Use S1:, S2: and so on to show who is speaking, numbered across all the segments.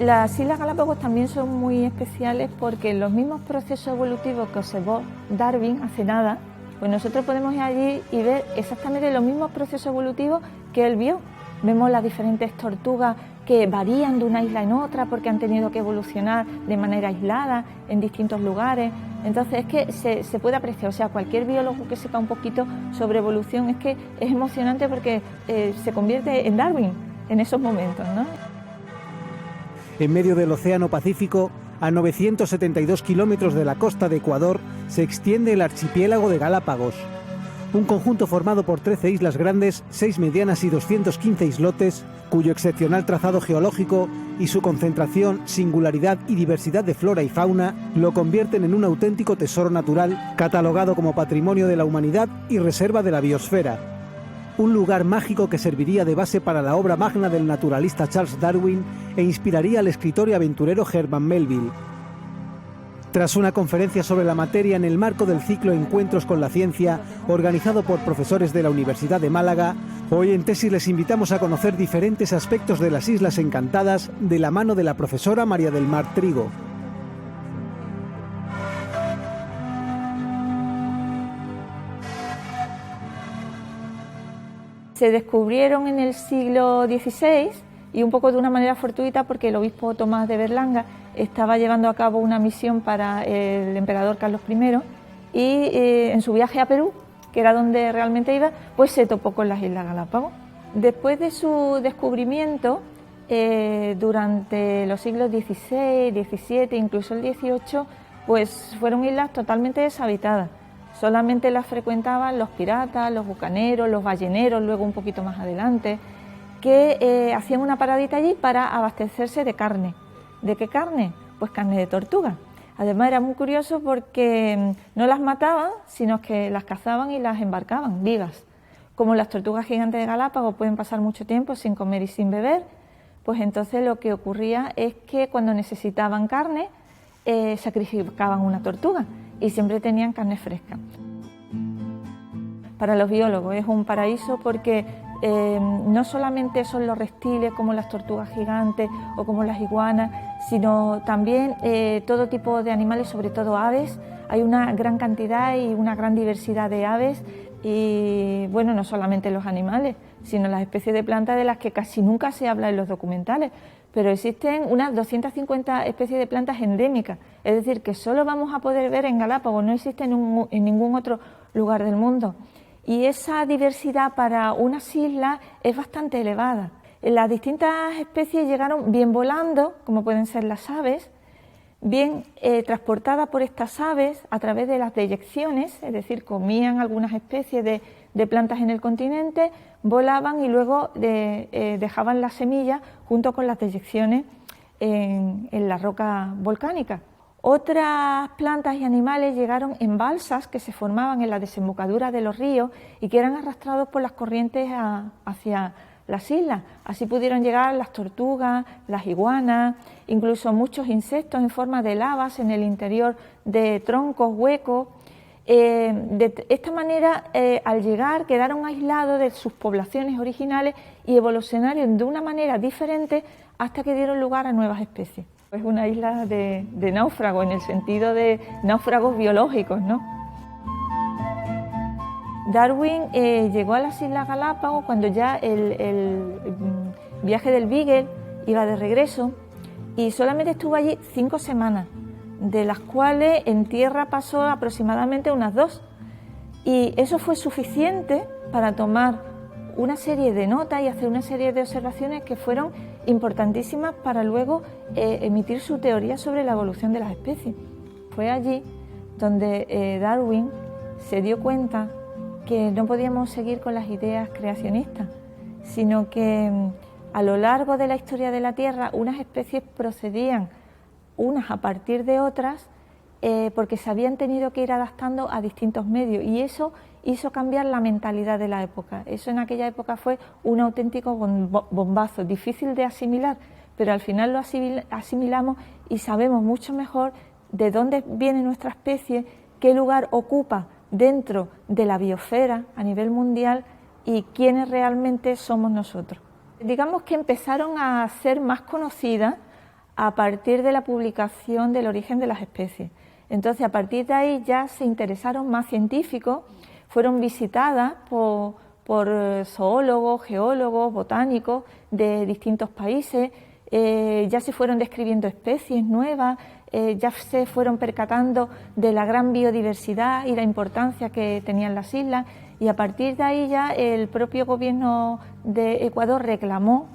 S1: Las Islas Galápagos también son muy especiales porque los mismos procesos evolutivos que observó Darwin hace nada, pues nosotros podemos ir allí y ver exactamente los mismos procesos evolutivos que él vio. Vemos las diferentes tortugas que varían de una isla en otra porque han tenido que evolucionar de manera aislada en distintos lugares. Entonces es que se puede apreciar, o sea, cualquier biólogo que sepa un poquito sobre evolución es que es emocionante porque se convierte en Darwin en esos momentos, ¿no?
S2: En medio del Océano Pacífico, a 972 kilómetros de la costa de Ecuador, se extiende el archipiélago de Galápagos. Un conjunto formado por 13 islas grandes, 6 medianas y 215 islotes, cuyo excepcional trazado geológico y su concentración, singularidad y diversidad de flora y fauna lo convierten en un auténtico tesoro natural, catalogado como Patrimonio de la Humanidad y Reserva de la Biosfera. Un lugar mágico que serviría de base para la obra magna del naturalista Charles Darwin e inspiraría al escritor y aventurero Herman Melville. Tras una conferencia sobre la materia en el marco del ciclo Encuentros con la Ciencia, organizado por profesores de la Universidad de Málaga, hoy en Tesis les invitamos a conocer diferentes aspectos de las Islas Encantadas de la mano de la profesora María del Mar Trigo.
S1: Se descubrieron en el siglo XVI y un poco de una manera fortuita porque el obispo Tomás de Berlanga estaba llevando a cabo una misión para el emperador Carlos I y en su viaje a Perú, que era donde realmente iba, pues se topó con las Islas Galápagos. Después de su descubrimiento, durante los siglos XVI, XVII, incluso el XVIII, pues fueron islas totalmente deshabitadas. Solamente las frecuentaban los piratas, los bucaneros, los balleneros, luego un poquito más adelante, que hacían una paradita allí para abastecerse de carne. ¿De qué carne? Pues carne de tortuga. Además era muy curioso porque no las mataban, sino que las cazaban y las embarcaban vivas. Como las tortugas gigantes de Galápagos pueden pasar mucho tiempo sin comer y sin beber, pues entonces lo que ocurría es que cuando necesitaban carne, sacrificaban una tortuga y siempre tenían carne fresca. Para los biólogos es un paraíso porque no solamente son los reptiles como las tortugas gigantes o como las iguanas, sino también todo tipo de animales, sobre todo aves. Hay una gran cantidad y una gran diversidad de aves y bueno, no solamente los animales, sino las especies de plantas de las que casi nunca se habla en los documentales, pero existen unas 250 especies de plantas endémicas, es decir, que solo vamos a poder ver en Galápagos, no existe en ningún otro lugar del mundo. Y esa diversidad para unas islas es bastante elevada. Las distintas especies llegaron bien volando, como pueden ser las aves, bien transportadas por estas aves a través de las deyecciones, es decir, comían algunas especies de plantas en el continente, volaban y luego dejaban las semillas junto con las deyecciones en la roca volcánica. Otras plantas y animales llegaron en balsas que se formaban en la desembocadura de los ríos y que eran arrastrados por las corrientes hacia las islas. Así pudieron llegar las tortugas, las iguanas, incluso muchos insectos en forma de lavas en el interior de troncos huecos. De esta manera, al llegar, quedaron aislados de sus poblaciones originales y evolucionaron de una manera diferente hasta que dieron lugar a nuevas especies. Es una isla de náufragos, en el sentido de náufragos biológicos, ¿no? Darwin llegó a las Islas Galápagos cuando ya el viaje del Beagle iba de regreso y solamente estuvo allí 5 semanas, de las cuales en tierra pasó aproximadamente unas 2. Y eso fue suficiente para tomar una serie de notas y hacer una serie de observaciones que fueron importantísimas para luego emitir su teoría sobre la evolución de las especies. Fue allí donde Darwin se dio cuenta que no podíamos seguir con las ideas creacionistas, sino que a lo largo de la historia de la Tierra unas especies procedían unas a partir de otras porque se habían tenido que ir adaptando a distintos medios y eso hizo cambiar la mentalidad de la época. Eso en aquella época fue un auténtico bombazo, difícil de asimilar, pero al final lo asimilamos y sabemos mucho mejor de dónde viene nuestra especie, qué lugar ocupa dentro de la biosfera a nivel mundial y quiénes realmente somos nosotros. Digamos que empezaron a ser más conocidas a partir de la publicación del origen de las especies. Entonces, a partir de ahí ya se interesaron más científicos, fueron visitadas por zoólogos, geólogos, botánicos de distintos países, ya se fueron describiendo especies nuevas, ya se fueron percatando de la gran biodiversidad y la importancia que tenían las islas, y a partir de ahí ya el propio gobierno de Ecuador reclamó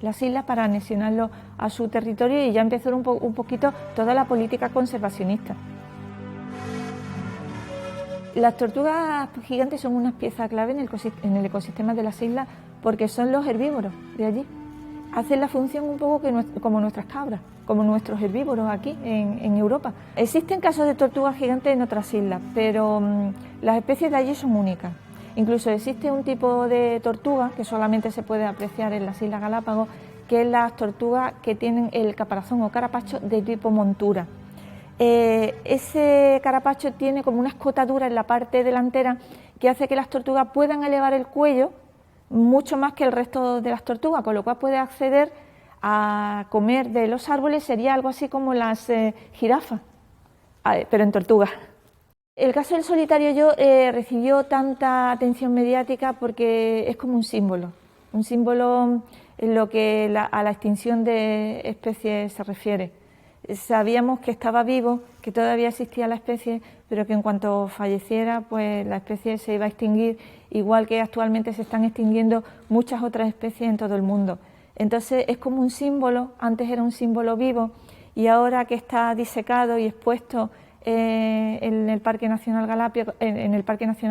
S1: las islas para anexionarlo a su territorio, y ya empezó un poquito toda la política conservacionista. Las tortugas gigantes son una pieza clave en el ecosistema de las islas porque son los herbívoros de allí. Hacen la función un poco como nuestras cabras, como nuestros herbívoros aquí en Europa. Existen casos de tortugas gigantes en otras islas, pero las especies de allí son únicas. Incluso existe un tipo de tortuga que solamente se puede apreciar en las Islas Galápagos, que es las tortugas que tienen el caparazón o carapacho de tipo montura. Ese carapacho tiene como una escotadura en la parte delantera que hace que las tortugas puedan elevar el cuello mucho más que el resto de las tortugas, con lo cual puede acceder a comer de los árboles. Sería algo así como las jirafas, pero en tortugas. El caso del solitario yo recibió tanta atención mediática porque es como un símbolo en lo que a la extinción de especies se refiere. Sabíamos que estaba vivo, que todavía existía la especie, pero que en cuanto falleciera, pues la especie se iba a extinguir, igual que actualmente se están extinguiendo muchas otras especies en todo el mundo. Entonces es como un símbolo, antes era un símbolo vivo, y ahora que está disecado y expuesto en el Parque Nacional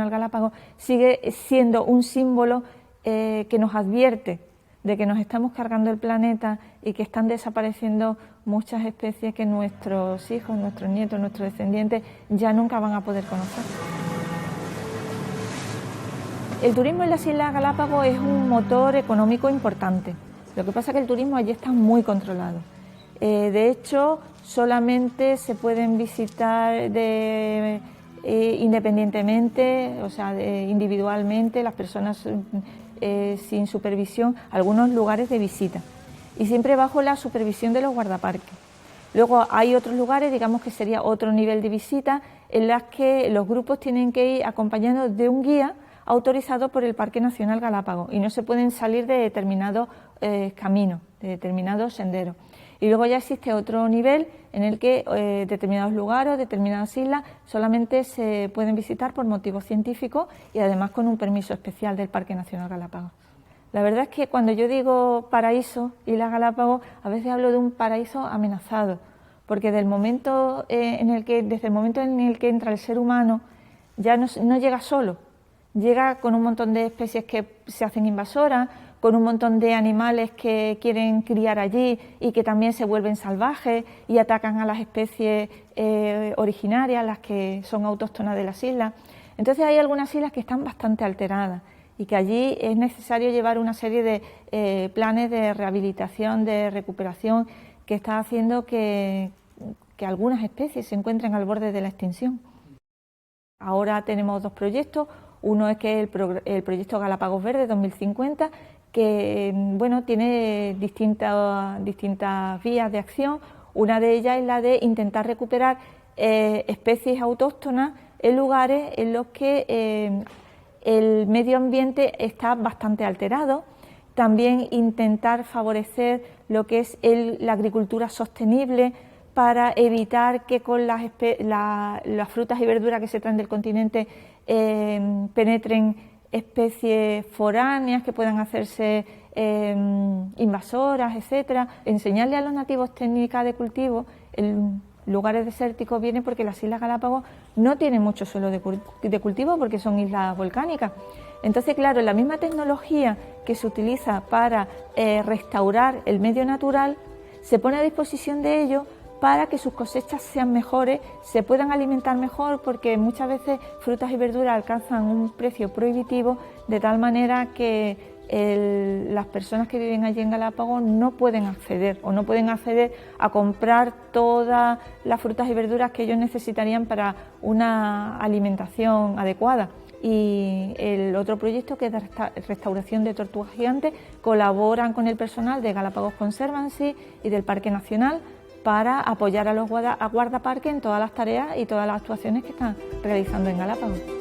S1: Galápagos, sigue siendo un símbolo que nos advierte de que nos estamos cargando el planeta y que están desapareciendo muchas especies que nuestros hijos, nuestros nietos, nuestros descendientes ya nunca van a poder conocer. El turismo en las Islas Galápagos es un motor económico importante. Lo que pasa es que el turismo allí está muy controlado. De hecho, solamente se pueden visitar independientemente, o sea, individualmente, las personas sin supervisión, algunos lugares de visita, y siempre bajo la supervisión de los guardaparques. Luego hay otros lugares, digamos que sería otro nivel de visita, en las que los grupos tienen que ir acompañados de un guía autorizado por el Parque Nacional Galápagos, y no se pueden salir de determinados caminos, de determinados senderos. Y luego ya existe otro nivel en el que determinados lugares, determinadas islas solamente se pueden visitar por motivos científicos y además con un permiso especial del Parque Nacional Galápagos. La verdad es que cuando yo digo paraíso, Islas Galápagos, a veces hablo de un paraíso amenazado, porque desde el momento en el que entra el ser humano ya no llega solo, llega con un montón de especies que se hacen invasoras, con un montón de animales que quieren criar allí y que también se vuelven salvajes y atacan a las especies originarias, las que son autóctonas de las islas. Entonces hay algunas islas que están bastante alteradas y que allí es necesario llevar una serie de planes de rehabilitación, de recuperación, que está haciendo que algunas especies se encuentren al borde de la extinción. Ahora tenemos dos proyectos. Uno es que el proyecto Galápagos Verde 2050, que tiene distintas vías de acción. Una de ellas es la de intentar recuperar especies autóctonas en lugares en los que el medio ambiente está bastante alterado. También intentar favorecer lo que es la agricultura sostenible para evitar que con las frutas y verduras que se traen del continente penetren especies foráneas que puedan hacerse invasoras, etcétera. Enseñarle a los nativos técnicas de cultivo en lugares desérticos viene porque las Islas Galápagos no tienen mucho suelo de cultivo porque son islas volcánicas. Entonces, claro, la misma tecnología que se utiliza para restaurar el medio natural se pone a disposición de ellos para que sus cosechas sean mejores, se puedan alimentar mejor, porque muchas veces frutas y verduras alcanzan un precio prohibitivo, de tal manera que las personas que viven allí en Galápagos no pueden acceder a comprar todas las frutas y verduras que ellos necesitarían para una alimentación adecuada. y el otro proyecto, que es de restauración de tortugas gigantes, colaboran con el personal de Galápagos Conservancy y del Parque Nacional para apoyar a los guardaparques en todas las tareas y todas las actuaciones que están realizando en Galápagos.